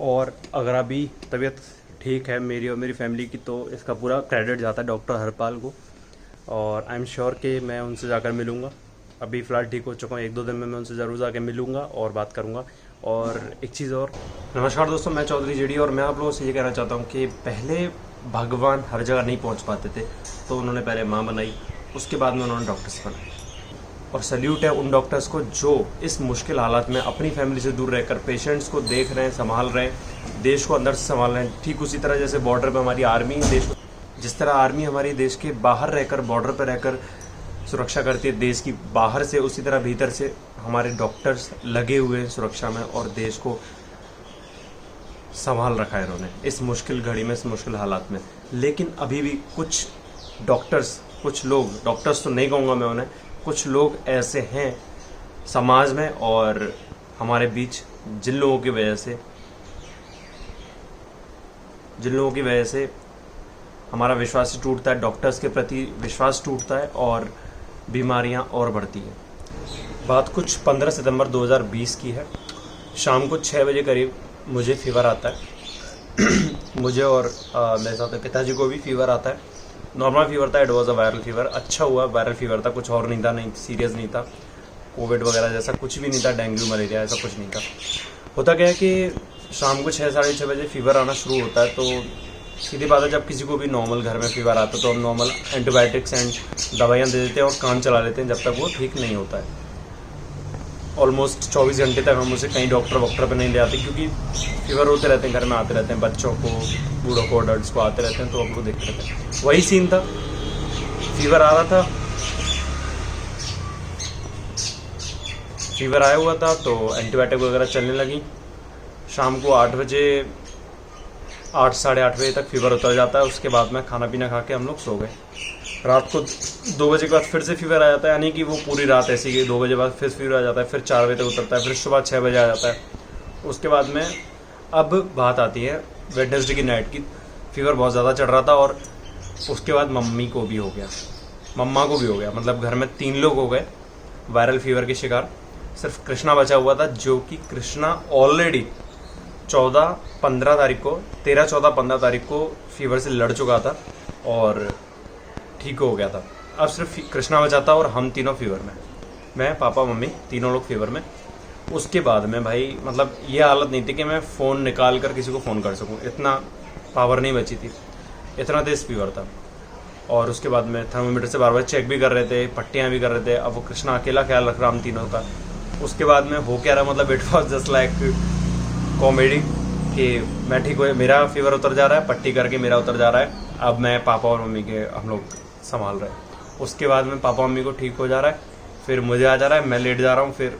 और अगर अभी तबीयत ठीक है मेरी और मेरी फैमिली की, तो इसका पूरा क्रेडिट जाता है डॉक्टर हरपाल को। और आई एम श्योर कि मैं उनसे जाकर मिलूँगा। अभी फ़िलहाल ठीक हो चुका हूँ, 1-2 दिन में मैं उनसे ज़रूर जाकर मिलूँगा और बात करूँगा। और एक चीज़ और, नमस्कार दोस्तों, मैं चौधरी जेडी और मैं आप लोगों से ये कहना चाहता हूँ कि पहले भगवान हर जगह नहीं पहुँच पाते थे, तो उन्होंने पहले माँ बनाई, उसके बाद में उन्होंने डॉक्टर्स बनाए। और सल्यूट है उन डॉक्टर्स को जो इस मुश्किल हालात में अपनी फैमिली से दूर रहकर पेशेंट्स को देख रहे हैं, संभाल रहे हैं, देश को अंदर से संभाल रहे हैं। ठीक उसी तरह जैसे बॉर्डर पे हमारी आर्मी देश, जिस तरह आर्मी हमारी देश के बाहर रहकर, बॉर्डर पर रहकर सुरक्षा करती है देश की बाहर से, उसी तरह भीतर से हमारे डॉक्टर्स लगे हुए हैं सुरक्षा में और देश को संभाल रखा है इन्होंने इस मुश्किल घड़ी में, इस मुश्किल हालात में। लेकिन अभी भी कुछ डॉक्टर्स, कुछ लोग, डॉक्टर्स तो नहीं कहूँगा मैं उन्हें, कुछ लोग ऐसे हैं समाज में और हमारे बीच जिन लोगों की वजह से हमारा विश्वास टूटता है, डॉक्टर्स के प्रति विश्वास टूटता है और बीमारियां और बढ़ती हैं। बात कुछ 15 सितंबर 2020 की है। शाम को 6 बजे करीब मुझे फीवर आता है मुझे और मेरे साथ पिताजी को भी फीवर आता है। नॉर्मल फीवर था, it was a viral fever. अच्छा हुआ वायरल फीवर था, कुछ और नहीं था, नहीं सीरियस नहीं था, कोविड वगैरह जैसा कुछ भी नहीं था, डेंगू मलेरिया ऐसा कुछ नहीं था। होता क्या है कि शाम को 6-6:30 बजे फीवर आना शुरू होता है, तो सीधी बात है जब किसी को भी नॉर्मल घर में फीवर आता है तो हम नॉर्मल एंटीबायोटिक्स एंड दवाइयाँ दे देते हैं और काम चला लेते हैं जब तक वो ठीक नहीं होता है। ऑलमोस्ट 24 घंटे तक हम उसे कहीं डॉक्टर पे नहीं ले आते, क्योंकि फीवर होते रहते हैं, घर में आते रहते हैं, बच्चों को, बूढ़ों को, अडल्ट्स को आते रहते हैं, तो हम लोग देखते रहते हैं। वही सीन था, फीवर आ रहा था, फीवर आया हुआ था तो एंटीबायोटिक वगैरह चलने लगी। शाम को 8 बजे, 8 साढ़े 8 बजे तक फीवर उतर जाता है। उसके बाद में खाना पीना खा के हम लोग सो गए। रात को 2 बजे के बाद फिर से फीवर आ जाता है, यानी कि वो पूरी रात ऐसी कि 2 बजे बाद फिर फीवर आ जाता है, फिर 4 बजे तक उतरता है, फिर सुबह 6 बजे आ जाता है। उसके बाद में अब बात आती है वेडनेसडे की नाइट की। फीवर बहुत ज़्यादा चढ़ रहा था और उसके बाद मम्मा को भी हो गया, मतलब घर में 3 लोग हो गए वायरल फीवर के शिकार। सिर्फ कृष्णा बचा हुआ था, जो कि कृष्णा ऑलरेडी 13-14-15 तारीख को फीवर से लड़ चुका था और ठीक हो गया था। अब सिर्फ कृष्णा बचा था और हम तीनों फीवर में, मैं, पापा, मम्मी, तीनों लोग फीवर में। उसके बाद में भाई मतलब ये हालत नहीं थी कि मैं फ़ोन निकाल कर किसी को फ़ोन कर सकूं, इतना पावर नहीं बची थी, इतना तेज़ फीवर था। और उसके बाद में थर्मोमीटर से बार चेक भी कर रहे थे, पट्टियाँ भी कर रहे थे। अब वो कृष्णा अकेला ख्याल रख रहा हम तीनों का। उसके बाद में हो क्या रहा, मतलब it was just like comedy कि मैं ठीक हुए, मेरा फीवर उतर जा रहा है, पट्टी करके मेरा उतर जा रहा है। अब मैं, पापा और मम्मी के हम लोग संभाल रहे हैं। उसके बाद में पापा मम्मी को ठीक हो जा रहा है, फिर मुझे आ जा रहा है, मैं लेट जा रहा हूँ, फिर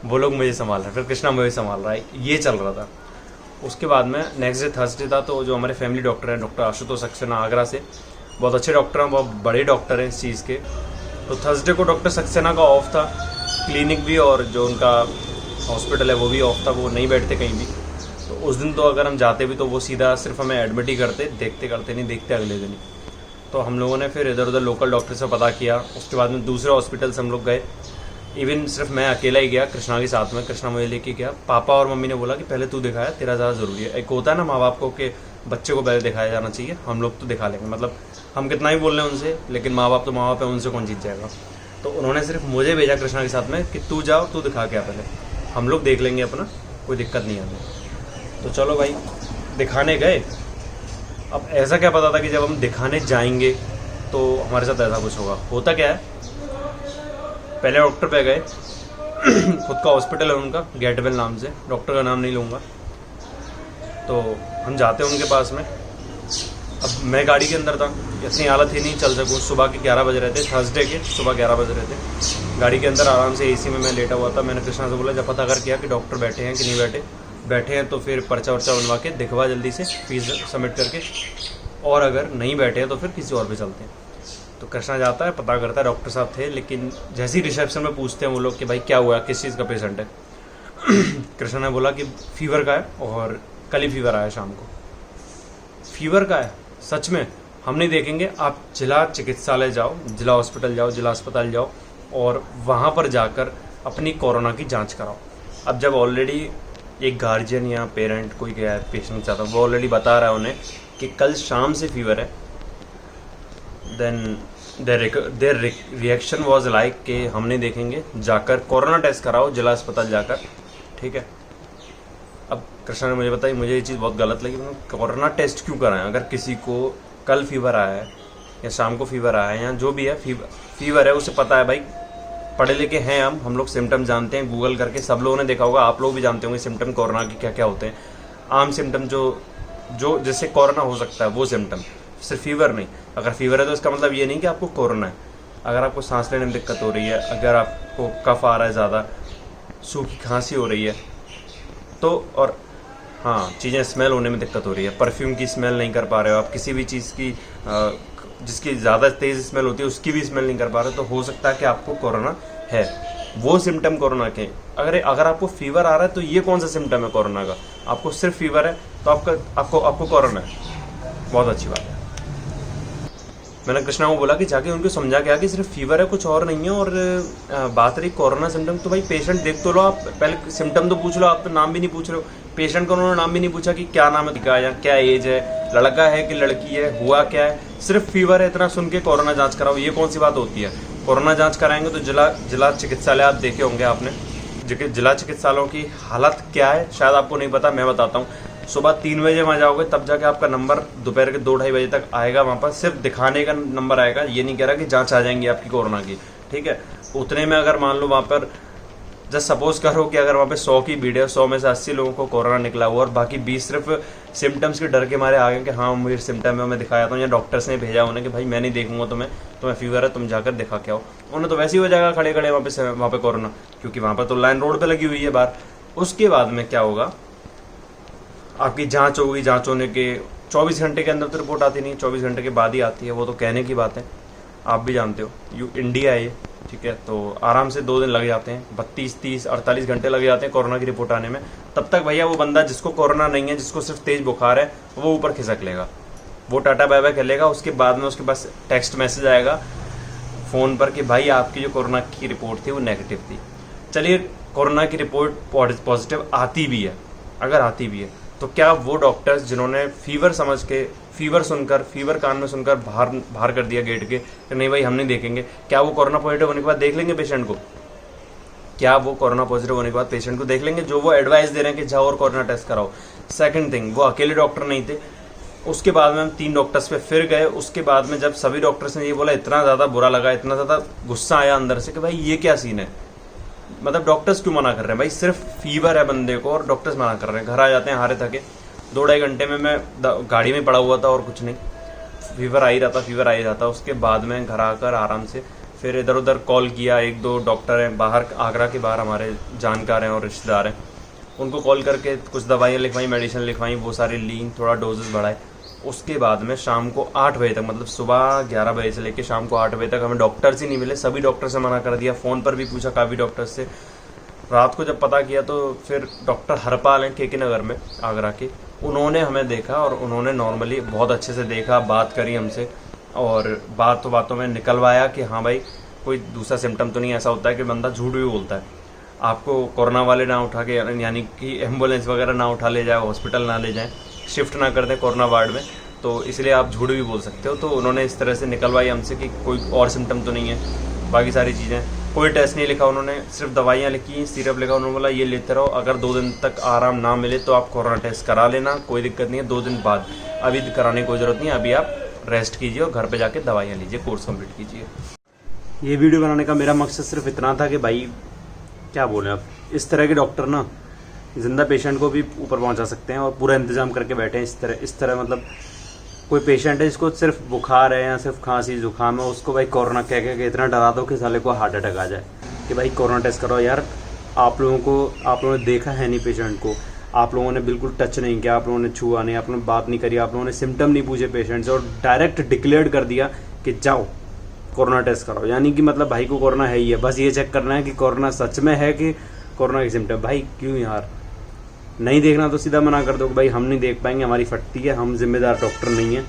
वो लोग मुझे संभाल रहे हैं, फिर कृष्णा मुझे संभाल रहा है, ये चल रहा था। उसके बाद में नेक्स्ट डे थर्सडे था, तो जो हमारे फैमिली डॉक्टर हैं, डॉक्टर आशुतोष सक्सेना आगरा से, बहुत अच्छे डॉक्टर हैं, बहुत बड़े डॉक्टर हैं इस चीज़ के। तो थर्सडे को डॉक्टर सक्सेना का ऑफ था, क्लिनिक भी और जो उनका हॉस्पिटल है वो भी ऑफ था, वो नहीं बैठते कहीं भी। तो उस दिन तो अगर हम जाते भी तो वो सीधा सिर्फ हमें एडमिट ही करते, देखते करते नहीं, देखते अगले दिन ही। तो हम लोगों ने फिर इधर उधर लोकल डॉक्टर से पता किया। उसके बाद में दूसरे हॉस्पिटल से हम लोग गए। इवन सिर्फ मैं अकेला ही गया कृष्णा के साथ में, कृष्णा मुझे लेके गया। पापा और मम्मी ने बोला कि पहले तू दिखाया, तेरा ज़्यादा ज़रूरी है। एक होता है ना माँ बाप को कि बच्चे को पहले दिखाया जाना चाहिए, हम लोग तो दिखा लेंगे, मतलब हम कितना ही बोल रहे हैं उनसे, लेकिन माँ बाप तो माँ बाप है, उनसे कौन जीत जाएगा। तो उन्होंने सिर्फ मुझे भेजा कृष्णा के साथ में कि तू जाओ, तू दिखा के आ, पहले हम लोग देख लेंगे अपना, कोई दिक्कत नहीं हमें। तो चलो भाई दिखाने गए। अब ऐसा क्या पता था कि जब हम दिखाने जाएंगे तो हमारे साथ ऐसा कुछ होगा। होता क्या है, पहले डॉक्टर पे गए खुद का हॉस्पिटल है उनका, गेटवेल नाम से, डॉक्टर का नाम नहीं लूँगा। तो हम जाते हैं उनके पास में। अब मैं गाड़ी के अंदर था, इतनी हालत ही नहीं चल सकूँ। सुबह के 11 बज रहे थे, थर्सडे के सुबह 11 बज रहे थे। गाड़ी के अंदर आराम से एसी में मैं लेटा हुआ था। मैंने कृष्णा से बोला, जब पता कर किया कि डॉक्टर बैठे हैं कि नहीं बैठे हैं तो फिर पर्चा वर्चा बनवा के दिखवा जल्दी से, फीस सबमिट करके, और अगर नहीं बैठे हैं तो फिर किसी और पे चलते हैं। तो कृष्णा जाता है, पता करता है, डॉक्टर साहब थे, लेकिन जैसे ही रिसेप्शन में पूछते हैं वो लोग कि भाई क्या हुआ, किस चीज़ का पेशेंट है। कृष्णा ने बोला कि फीवर का है और कल ही फीवर आया शाम को। फीवर का है, सच में हम नहीं देखेंगे, आप जिला चिकित्सालय जाओ, जिला हॉस्पिटल जाओ, जिला अस्पताल जाओ और वहाँ पर जाकर अपनी कोरोना की जांच कराओ। अब जब ऑलरेडी एक गार्जियन या पेरेंट कोई गया है पेशेंट चाहता वो ऑलरेडी बता रहा है उन्हें कि कल शाम से फीवर है, then there reaction was like कि हम नहीं देखेंगे, जाकर कोरोना टेस्ट कराओ जिला अस्पताल जाकर, ठीक है। अब कृष्णा ने मुझे बताई, मुझे ये चीज़ बहुत गलत लगी, कोरोना टेस्ट क्यों कराएं? अगर किसी को कल फीवर आया है या शाम को फीवर आया है या जो भी है फीवर है, उसे पता है भाई, पढ़े लिखे हैं हम लोग सिम्टम जानते हैं, गूगल करके सब लोगों ने देखा होगा, आप लोग भी जानते होंगे सिम्टम कोरोना के क्या क्या होते हैं। आम सिम्टम जो जिससे कोरोना हो सकता है वो सिम्टम, सिर्फ फीवर नहीं। अगर फीवर है तो इसका मतलब ये नहीं कि आपको कोरोना है। अगर आपको सांस लेने में दिक्कत हो रही है, अगर आपको कफ आ रहा है ज़्यादा, सूखी खांसी हो रही है तो, और हाँ चीज़ें स्मेल होने में दिक्कत हो रही है, परफ्यूम की स्मेल नहीं कर पा रहे हो आप, किसी भी चीज़ की जिसकी ज़्यादा तेज़ स्मेल होती है उसकी भी स्मेल नहीं कर पा रहे हो, तो हो सकता है कि आपको कोरोना है। वो सिम्टम कोरोना के। अगर आपको फीवर आ रहा है तो ये कौन सा सिम्टम है कोरोना का? आपको सिर्फ फीवर है तो आपको कोरोना है, बहुत अच्छी बात है। मैंने कृष्णा को बोला कि जाके उनको समझा क्या कि सिर्फ फीवर है, कुछ और नहीं है। और बात रही कोरोना सिम्टम, तो भाई पेशेंट देख तो लो आप, पहले सिम्टम तो पूछ लो, आप तो नाम भी नहीं पूछ रहे हो। पेशेंट का उन्होंने नाम भी नहीं पूछा कि क्या नाम है, या क्या एज है, लड़का है कि लड़की है, हुआ क्या है, सिर्फ फीवर है, इतना सुन के कोरोना जांच कराओ, ये कौन सी बात होती है? कोरोना जांच कराएंगे तो जिला चिकित्सालय आप देखे होंगे आपने, जिला चिकित्सालयों की हालत क्या है शायद आपको नहीं पता, मैं बताता हूँ। सुबह 3 बजे वहाँ जाओगे तब जाके आपका नंबर दोपहर के 2-2:30 बजे तक आएगा, वहाँ पर सिर्फ दिखाने का नंबर आएगा, ये नहीं कह रहा कि जांच आ जाएंगी आपकी कोरोना की, ठीक है। उतने में अगर मान लो वहाँ पर जस्ट सपोज करो कि अगर वहाँ पे 100 की भीड़ है, 100 में से 80 लोगों को कोरोना निकला हुआ और बाकी 20 सिर्फ सिम्टम्स के डर के मारे आ गए कि हाँ मुझे सिम्टम है, मैं दिखाया था, या डॉक्टर्स ने भेजा उन्हें कि भाई मैं नहीं देखूंगा तुम्हें फीवर है, तुम जाकर दिखा के आओ। उन्हें तो वैसे ही हो जाएगा खड़े खड़े वहाँ पे कोरोना, क्योंकि वहाँ पर तो लाइन रोड पर लगी हुई है बाहर। उसके बाद में क्या होगा, आपकी जांच होगी, जांच होने के 24 घंटे के अंदर तो रिपोर्ट आती नहीं, 24 घंटे के बाद ही आती है, वो तो कहने की बात है, आप भी जानते हो, इंडिया है ये, ठीक है। तो आराम से 2 दिन लग जाते हैं, 32, 30, 48 घंटे लग जाते हैं कोरोना की रिपोर्ट आने में। तब तक भैया वो बंदा जिसको कोरोना नहीं है, जिसको सिर्फ तेज बुखार है, वो ऊपर खिसक लेगा, वो टाटा बाय बाय कर लेगा। उसके बाद में उसके पास टेक्स्ट मैसेज आएगा फ़ोन पर कि भाई आपकी जो कोरोना की रिपोर्ट थी वो नेगेटिव थी। चलिए कोरोना की रिपोर्ट पॉजिटिव आती भी है, अगर आती भी है तो क्या वो डॉक्टर्स जिन्होंने फीवर समझ के, फीवर कान में सुनकर बाहर कर दिया गेट के कि नहीं भाई हम नहीं देखेंगे, क्या वो कोरोना पॉजिटिव होने के बाद देख लेंगे पेशेंट को? क्या वो कोरोना पॉजिटिव होने के बाद पेशेंट को देख लेंगे? जो वो एडवाइस दे रहे हैं कि जाओ और कोरोना टेस्ट कराओ। सेकंड थिंग, वो अकेले डॉक्टर नहीं थे, उसके बाद में हम 3 डॉक्टर्स पे फिर गए। उसके बाद में जब सभी डॉक्टर्स ने ये बोला, इतना ज़्यादा बुरा लगा, इतना ज़्यादा गुस्सा आया अंदर से कि भाई ये क्या सीन है, मतलब डॉक्टर्स क्यों मना कर रहे हैं? भाई सिर्फ फीवर है बंदे को और डॉक्टर्स मना कर रहे हैं। घर आ जाते हैं हारे थके, 2-2.5 घंटे में मैं गाड़ी में पड़ा हुआ था और कुछ नहीं, फीवर आ ही रहा था। उसके बाद में घर आकर आराम से फिर इधर उधर कॉल किया, 1-2 डॉक्टर हैं बाहर, आगरा के बाहर हमारे जानकार हैं और रिश्तेदार हैं, उनको कॉल करके कुछ दवाइयाँ लिखवाई, मेडिसिन लिखवाई, वो सारी ली, थोड़ा डोजेस बढ़ाए। उसके बाद में शाम को 8 बजे तक, मतलब सुबह 11 बजे से लेकर शाम को 8 बजे तक हमें डॉक्टर्स ही नहीं मिले, सभी डॉक्टर से मना कर दिया। फ़ोन पर भी पूछा काफ़ी डॉक्टर्स से, रात को जब पता किया तो फिर डॉक्टर हरपाल हैं KK नगर में, आगरा के, उन्होंने हमें देखा और उन्होंने नॉर्मली बहुत अच्छे से देखा, बात करी हमसे और बातों में निकलवाया कि हाँ भाई कोई दूसरा सिम्टम तो नहीं। ऐसा होता है कि बंदा झूठ भी बोलता है, आपको कोरोना वाले ना उठा के, यानी कि एम्बुलेंस वगैरह ना उठा ले जाए, हॉस्पिटल ना ले जाएँ, शिफ्ट ना कर दें कोरोना वार्ड में, तो इसलिए आप झूठ भी बोल सकते हो। तो उन्होंने इस तरह से निकलवाई हमसे कि कोई और सिम्टम तो नहीं है, बाकी सारी चीज़ें, कोई टेस्ट नहीं लिखा उन्होंने, सिर्फ दवाइयाँ लिखी, सिरप लिखा, उन्होंने बोला ये लेते रहो, अगर 2 दिन तक आराम ना मिले तो आप कोरोना टेस्ट करा लेना, कोई दिक्कत नहीं है, 2 दिन बाद, अभी कराने की कोई ज़रूरत नहीं है, अभी आप रेस्ट कीजिए और घर पे जाके दवाइयाँ लीजिए, कोर्स कंप्लीट कीजिए। ये वीडियो बनाने का मेरा मकसद सिर्फ इतना था कि भाई क्या बोलें, अब इस तरह के डॉक्टर ना जिंदा पेशेंट को भी ऊपर पहुंचा सकते हैं और पूरा इंतजाम करके बैठे हैं इस तरह मतलब कोई पेशेंट है जिसको सिर्फ बुखार है या सिर्फ खांसी जुकाम है, उसको भाई कोरोना कह के इतना डरा दो कि साले को हार्ट अटैक आ जाए कि भाई कोरोना टेस्ट करो। यार आप लोगों ने देखा है नहीं पेशेंट को, आप लोगों ने बिल्कुल टच नहीं किया, आप लोगों ने छुआ नहीं, आप लोगों ने बात नहीं करी, आप लोगों ने सिम्टम नहीं पूछे पेशेंट से और डायरेक्ट डिक्लेयर कर दिया कि जाओ कोरोना टेस्ट कराओ। यानी कि मतलब भाई को कोरोना है ही है, बस ये चेक करना है कि कोरोना सच में है कि कोरोना की सिम्टम। भाई क्यों यार, नहीं देखना तो सीधा मना कर दो कि भाई हम नहीं देख पाएंगे, हमारी फटती है, हम जिम्मेदार डॉक्टर नहीं है।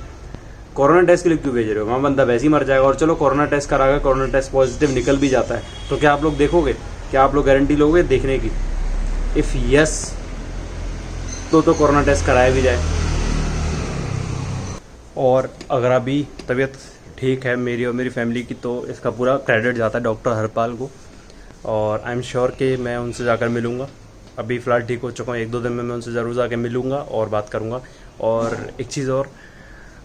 कोरोना टेस्ट के लिए क्यों भेज रहे हो? वहाँ बंदा वैसे ही मर जाएगा। और चलो कोरोना टेस्ट कराकर कोरोना टेस्ट पॉजिटिव निकल भी जाता है तो क्या आप लोग देखोगे? क्या आप लोग गारंटी लोगे देखने की? इफ़ यस तो कोरोना टेस्ट कराया भी जाए। और अगर अभी तबीयत ठीक है मेरी और मेरी फैमिली की, तो इसका पूरा क्रेडिट जाता है डॉक्टर हरपाल को। और आई एम श्योर कि मैं उनसे जाकर मिलूँगा। अभी फ़िलहाल ठीक हो चुका हूँ, 1-2 दिन में मैं उनसे ज़रूर जाकर मिलूँगा और बात करूँगा। और एक चीज़ और,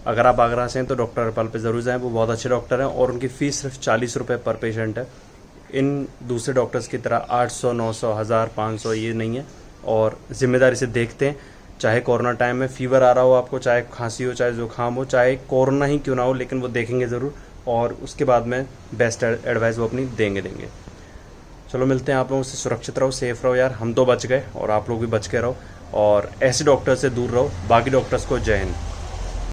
अगर आप आगरा से हैं तो डॉक्टर हरपाल पे ज़रूर जाएं, वो बहुत अच्छे डॉक्टर हैं और उनकी फ़ीस सिर्फ 40 रुपये पर पेशेंट है। इन दूसरे डॉक्टर्स की तरह 800, 900, 1000, 500 ये नहीं है। और ज़िम्मेदारी से देखते हैं, चाहे कोरोना टाइम में फ़ीवर आ रहा हो आपको, चाहे खांसी हो, चाहे ज़ुकाम हो, चाहे कोरोना ही क्यों ना हो, लेकिन वो देखेंगे ज़रूर और उसके बाद में बेस्ट एडवाइस वो अपनी देंगे। चलो मिलते हैं, आप लोगों से सुरक्षित रहो, सेफ रहो यार। हम तो बच गए और आप लोग भी बच के रहो और ऐसे डॉक्टर से दूर रहो। बाकी डॉक्टर्स को जय हिंद।